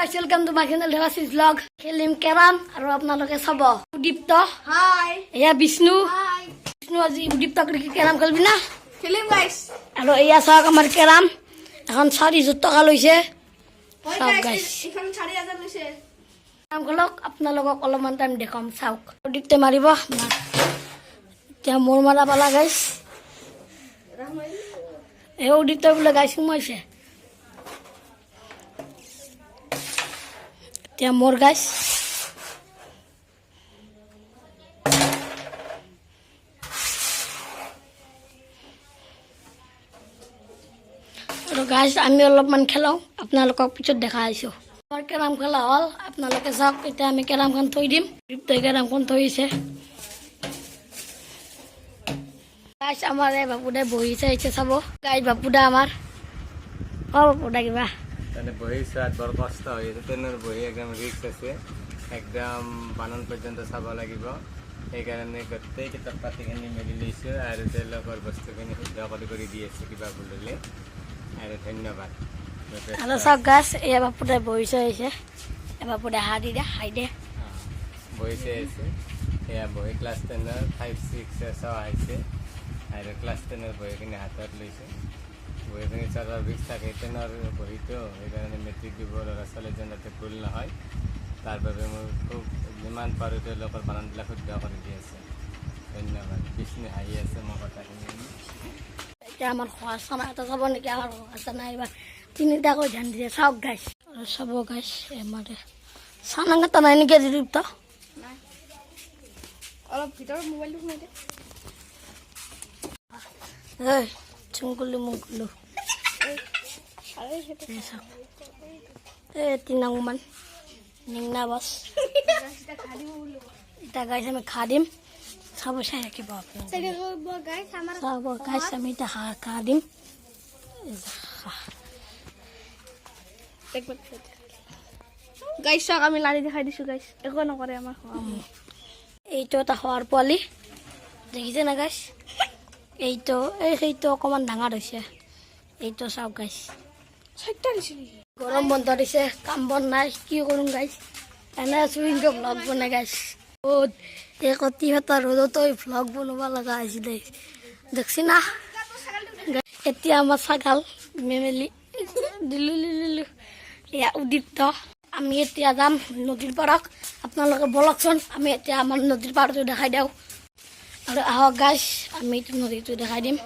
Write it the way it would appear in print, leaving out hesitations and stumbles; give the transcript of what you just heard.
guys, welcome to my channel Devashish Vlog. খেলিম কেৰাম আৰু আপোনালোকে চাব উদীপ্ত হাই এয়া বিষ্ণু হাই বিষ্ণু আজি উদীপ্তক দেখি কেৰাম খেলবি না খেলিম গাইস আৰু এয়া চাওক আমাৰ কেৰাম এখন 4000 টকা লৈছে চাওক গাইস এখন 4000 লৈছে কেৰাম খেলক আপোনালোকক অলপমান টাইম দেখাম চাওক উদীপ্তে মাৰিব এতিয়া মোৰ মাৰা পালা গাইস এই উদীপ্ত বোলে গাইস সোমাইছে এতিয়া মোৰ গাইস আৰু গাইস আমি অলপমান খেলাও আপোনালোকক পিছত দেখা আইছো আমাৰ কেৰাম খেলা হল আপোনালোকে চাওক এতিয়া আমি কেৰামখন থৈ দিম উদীপ্তই কেৰামখন থৈছে গাইস আমাৰ এই বাপুদা বহিছে এইছে চাব গাইস বাপুদা আমাৰ বাপুদা কিবা তাহলে বহি সাত বড় কষ্ট হয়েছে ট্ৰেনেৰ বহি একদম ৰিক্স আছে একদম বানান পৰ্যন্ত চাব লাগিব সেইকাৰণে গোটেই কিতাপ পাতিখিনি মেলি লৈছোঁ আৰু তেওঁলোকৰ বস্তুখিনি শুদ্ধ কৰি দি আছে কিবা বুলিলে আৰু ধন্যবাদ আৰু চাওক গাছ এই বাপুদা বহিছে হৈছে এই বাপুদা হাই দে বহিছে আছে এয়া বহি ক্লাছ 10 5 6 সব আহিছে আৰু ক্লাছ 10 বহিখিনি হাতত লৈছে বহিখিনি চাৰৰ ৰিক্স থাকে ট্ৰেইনৰ বহিতো সেইকাৰণে মেট্ৰিক দিব ল'ৰা ছোৱালীজন যাতে ভুল নহয় তাৰ বাবে মই খুব যিমান পাৰোঁ তেওঁলোকৰ বানানবিলাক শুদ্ধ কৰি দি আছে ধন্যবাদ বিষ্ণু হাঁহি আছে মোৰ কথাখিনি এতিয়া আমাৰ চানা এটা চাব নেকি আমাৰ চানা এইবাৰ তিনিটাকৈ ধ্যান দিয়ে চাওক গাইছ আৰু চাব গাইছ আমাৰ চানা এটা নাই নেকি দীপ্ত অলপ ভিতৰত মোবাইলটো সোমাই দে ঐ চুংকুলু মুংকুলু তিনাংমান নিংনা বাস এটা গাইছ আমি খা দিম চাব চাই ৰাখিব চাব গাইছ আমি এটা খা দিম গাইছ চাওক আমি লাৰি দেখাই দিছোঁ গাইছ একো নকৰে আমাৰ এইটো এটা খোৱাৰ পোৱালি দেখিছে না গাইছ এইটো সেইটো অকণমান ডাঙৰ হৈছে এইটো চাওক গাইছ গৰম বন্ধ দিছে কাম বন নাই কি কৰিম গাইছ এনে চুইংকে ভ্লগ বনাই গাইছ বহুত এই কতিহঁতৰ ৰ'দতো ভ্লগ বনাব লগা হৈছিলে দেখছি না এতিয়া আমাৰ ছাগাল মেমেলি দিলো দিলো এয়া উদীপ্ত আমি এতিয়া যাম নদীৰ পাৰত আপোনালোকে বলকচোন আমি এতিয়া আমাৰ নদীৰ পাৰটো দেখাই দিওঁ আৰু আহক গাইছ আমি নদীটো দেখাই দিম